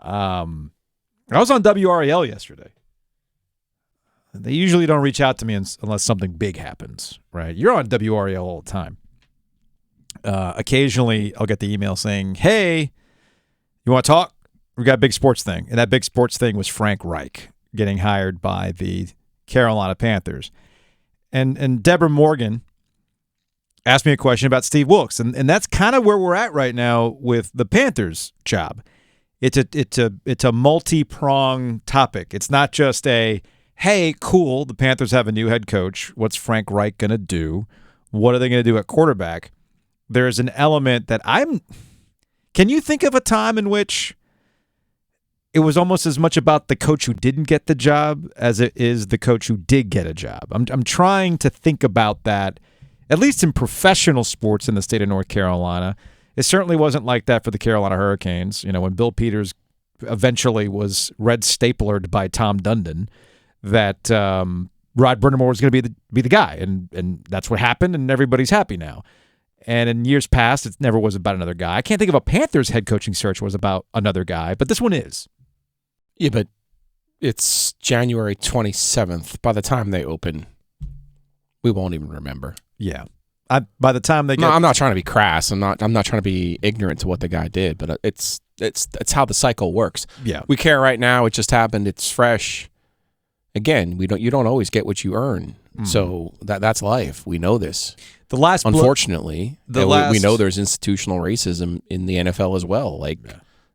I was on WRAL yesterday. They usually don't reach out to me unless something big happens, right? You're on WRAL all the time. Occasionally, I'll get the email saying, hey, you want to talk? We got a big sports thing. And that big sports thing was Frank Reich getting hired by the Carolina Panthers. And Deborah Morgan asked me a question about Steve Wilks. And that's kind of where we're at right now with the Panthers job. It's a multi-pronged topic. It's not just a, hey, cool, the Panthers have a new head coach. What's Frank Reich going to do? What are they going to do at quarterback? There's an element that can you think of a time in which it was almost as much about the coach who didn't get the job as it is the coach who did get a job? I'm trying to think about that, at least in professional sports in the state of North Carolina. It certainly wasn't like that for the Carolina Hurricanes. You know, when Bill Peters eventually was red staplered by Tom Dundon, that Rod Brindamore was going to be the guy, and that's what happened, and everybody's happy now. And in years past, it never was about another guy. I can't think of a Panthers head coaching search was about another guy, but this one is. Yeah, but it's January 27th. By the time they open, we won't even remember. Yeah. By the time they get... No, I'm not trying to be crass. I'm not trying to be ignorant to what the guy did, but it's how the cycle works. Yeah. We care right now. It just happened. It's fresh. Again, you don't always get what you earn. Mm. So that's life. We know this. Unfortunately, we know there's institutional racism in the NFL as well.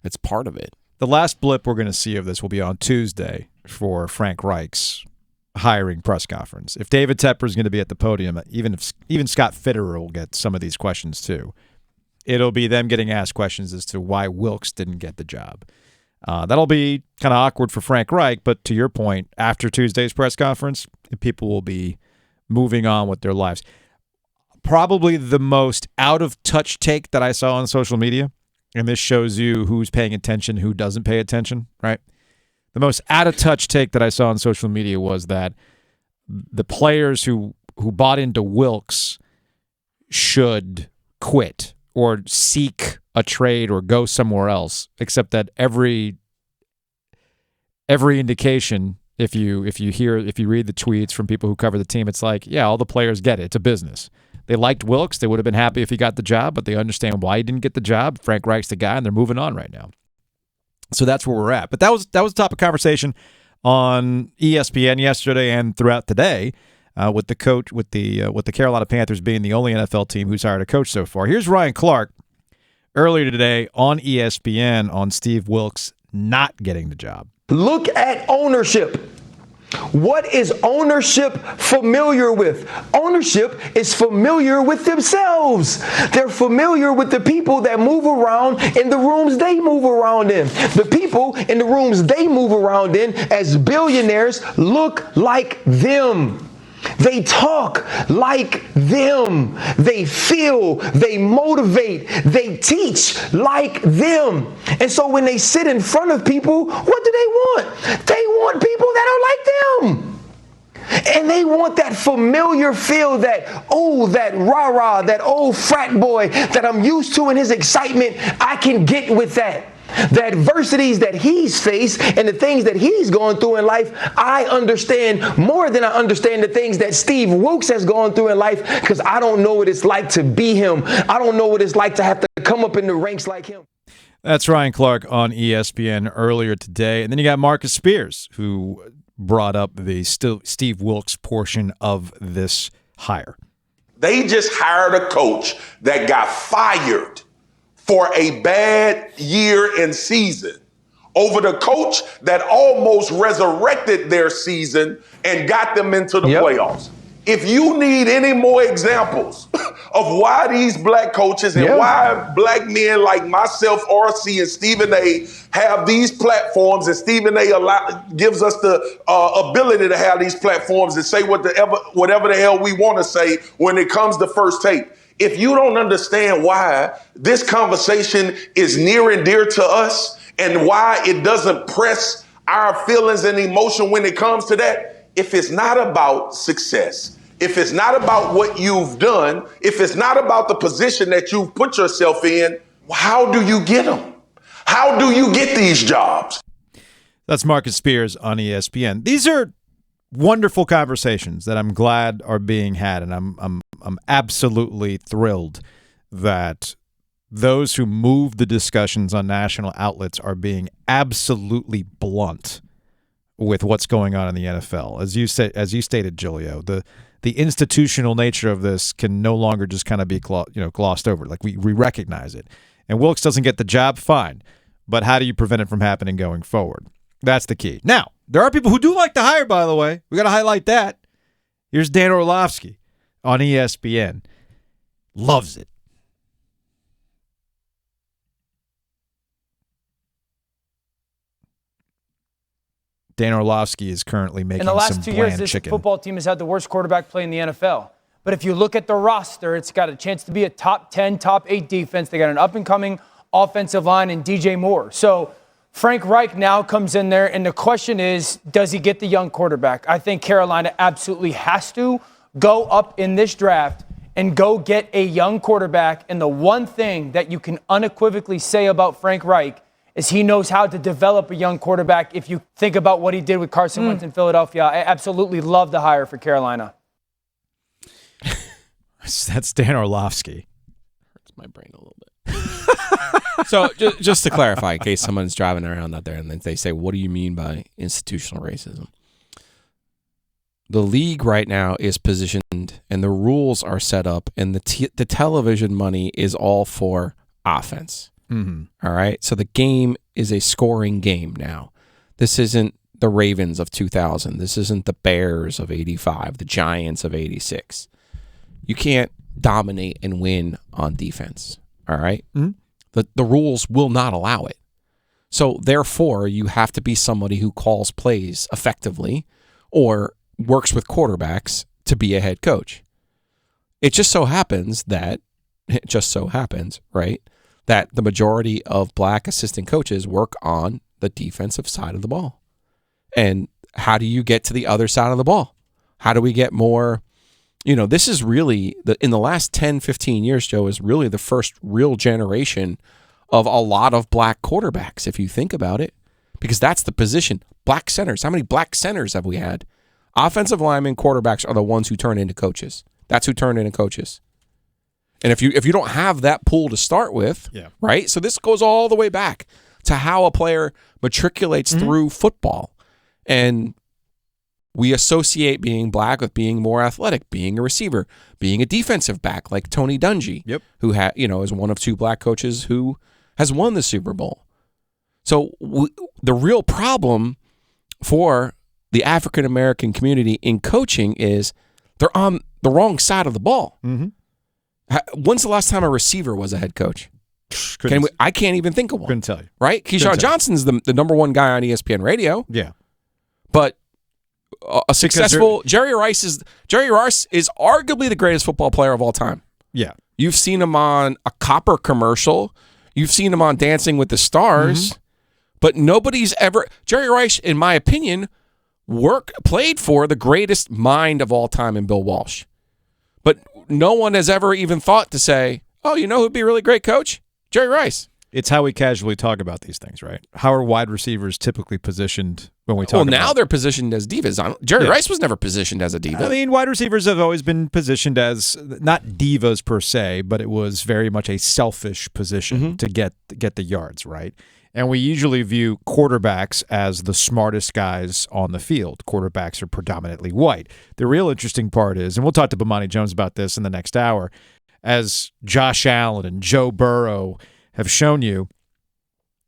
It's part of it. The last blip we're going to see of this will be on Tuesday for Frank Reich's hiring press conference. If David Tepper is going to be at the podium, even Scott Fitterer will get some of these questions too. It'll be them getting asked questions as to why Wilks didn't get the job. That'll be kind of awkward for Frank Reich, but to your point, after Tuesday's press conference, people will be moving on with their lives. Probably the most out-of-touch take that I saw on social media, and this shows you who's paying attention, who doesn't pay attention, right? The most out-of-touch take that I saw on social media was that the players who bought into Wilks should quit or seek a trade or go somewhere else, except that every indication, if you read the tweets from people who cover the team, it's like, yeah, all the players get it. It's a business. They liked Wilks. They would have been happy if he got the job, but they understand why he didn't get the job. Frank Reich's the guy, and they're moving on right now. So that's where we're at. But that was the top of conversation on ESPN yesterday and throughout today with the coach, with the Carolina Panthers being the only NFL team who's hired a coach so far. Here's Ryan Clark earlier today on ESPN on Steve Wilks not getting the job. Look at ownership. What is ownership familiar with? Ownership is familiar with themselves. They're familiar with the people that move around in the rooms they move around in. The people in the rooms they move around in as billionaires look like them. They talk like them. They feel, they motivate, they teach like them. And so when they sit in front of people, what do they want? They want people that are like them. And they want that familiar feel, that rah-rah, that old frat boy that I'm used to in his excitement. I can get with that. The adversities that he's faced and the things that he's gone through in life, I understand more than I understand the things that Steve Wilks has gone through in life, because I don't know what it's like to be him. I don't know what it's like to have to come up in the ranks like him. That's Ryan Clark on ESPN earlier today. And then you got Marcus Spears, who brought up the Steve Wilks portion of this hire. They just hired a coach that got fired for a bad year and season over the coach that almost resurrected their season and got them into the playoffs. If you need any more examples of why these black coaches and why black men like myself, RC, and Stephen A. have these platforms, and Stephen A. gives us the ability to have these platforms and say whatever the hell we want to say when it comes to First Take. If you don't understand why this conversation is near and dear to us and why it doesn't press our feelings and emotion when it comes to that, if it's not about success, if it's not about what you've done, if it's not about the position that you've put yourself in, how do you get them? How do you get these jobs? That's Marcus Spears on ESPN. These are wonderful conversations that I'm glad are being had, and I'm absolutely thrilled that those who move the discussions on national outlets are being absolutely blunt with what's going on in the NFL. As you stated, Giglio, the institutional nature of this can no longer just kind of be glossed over. Like we recognize it. And Wilks doesn't get the job, fine. But how do you prevent it from happening going forward? That's the key. Now, there are people who do like to hire, by the way. We got to highlight that. Here's Dan Orlovsky on ESPN. Loves it. Dan Orlovsky is currently making some bland chicken. In the last 2 years, this football team has had the worst quarterback play in the NFL. But if you look at the roster, it's got a chance to be a top 10, top 8 defense. They got an up-and-coming offensive line in DJ Moore. So Frank Reich now comes in there, and the question is, does he get the young quarterback? I think Carolina absolutely has to go up in this draft and go get a young quarterback. And the one thing that you can unequivocally say about Frank Reich is he knows how to develop a young quarterback. If you think about what he did with Carson Wentz in Philadelphia, I absolutely love the hire for Carolina. That's Dan Orlovsky. Hurts my brain a little bit. So just to clarify, in case someone's driving around out there and they say, what do you mean by institutional racism? The league right now is positioned and the rules are set up and the television money is all for offense. Mm-hmm. All right. So the game is a scoring game now. This isn't the Ravens of 2000. This isn't the Bears of 85, the Giants of 86. You can't dominate and win on defense. All right. Mm-hmm. The rules will not allow it. So therefore, you have to be somebody who calls plays effectively or works with quarterbacks to be a head coach. It just so happens, right, that the majority of black assistant coaches work on the defensive side of the ball. And how do you get to the other side of the ball? How do we get more? This is really, in the last 10, 15 years, Joe, is really the first real generation of a lot of black quarterbacks, if you think about it, because that's the position. Black centers. How many black centers have we had? Offensive linemen, quarterbacks are the ones who turn into coaches. That's who turn into coaches. And if you don't have that pool to start with, right? So this goes all the way back to how a player matriculates through football. And we associate being black with being more athletic, being a receiver, being a defensive back like Tony Dungy, who is one of 2 black coaches who has won the Super Bowl. So the real problem for the African American community in coaching is they're on the wrong side of the ball. Mm-hmm. When's the last time a receiver was a head coach? I can't even think of one. Couldn't tell you. Right? Keyshawn Johnson's the number 1 guy on ESPN radio. Yeah. But a successful Jerry Rice is arguably the greatest football player of all time. Yeah. You've seen him on a Copper commercial. You've seen him on Dancing with the Stars. But nobody's ever Jerry Rice, in my opinion, played for the greatest mind of all time in Bill Walsh. But no one has ever even thought to say, oh, who'd be a really great coach? Jerry Rice. It's how we casually talk about these things, right? How are wide receivers typically positioned when we talk about now they're positioned as divas. Jerry Rice was never positioned as a diva. I mean, wide receivers have always been positioned as not divas per se, but it was very much a selfish position to get the yards, right? And we usually view quarterbacks as the smartest guys on the field. Quarterbacks are predominantly white. The real interesting part is, and we'll talk to Bomani Jones about this in the next hour, as Josh Allen and Joe Burrow have shown you,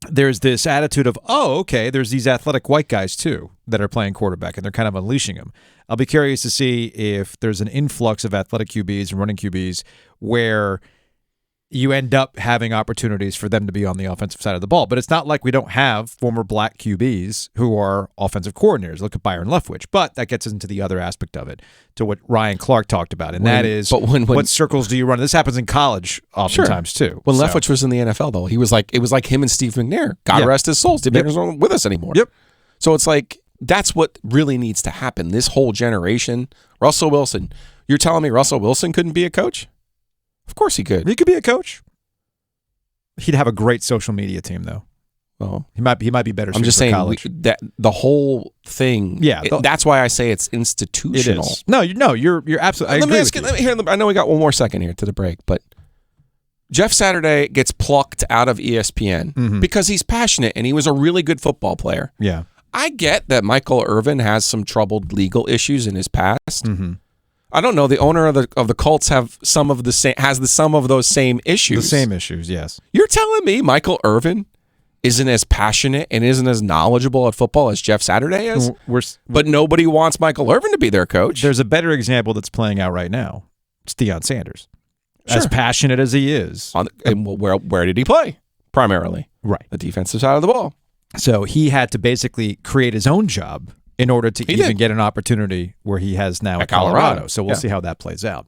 there's this attitude of, oh, okay, there's these athletic white guys too that are playing quarterback, and they're kind of unleashing them. I'll be curious to see if there's an influx of athletic QBs and running QBs where you end up having opportunities for them to be on the offensive side of the ball. But it's not like we don't have former black QBs who are offensive coordinators. Look at Byron Leftwich. But that gets into the other aspect of it, to what Ryan Clark talked about, and that is what circles do you run? This happens in college oftentimes too. When Leftwich was in the NFL, though, it was like him and Steve McNair. God rest his soul. Steve McNair's not with us anymore. Yep. So it's like that's what really needs to happen. This whole generation. Russell Wilson. You're telling me Russell Wilson couldn't be a coach? Of course he could. He could be a coach. He'd have a great social media team, though. Well, he might be better. I'm just saying that the whole thing. Yeah, that's why I say it's institutional. It is. No, you're absolutely. I know we got one more second here to the break, but Jeff Saturday gets plucked out of ESPN because he's passionate and he was a really good football player. Yeah, I get that Michael Irvin has some troubled legal issues in his past. I don't know. The owner of the Colts has some of those same issues. The same issues, yes. You're telling me Michael Irvin isn't as passionate and isn't as knowledgeable at football as Jeff Saturday is? But nobody wants Michael Irvin to be their coach. There's a better example that's playing out right now. It's Deion Sanders. Sure. As passionate as he is. Where did he play? Primarily. Right. The defensive side of the ball. So he had to basically create his own job in order to get an opportunity where he has now at Colorado. So we'll see how that plays out.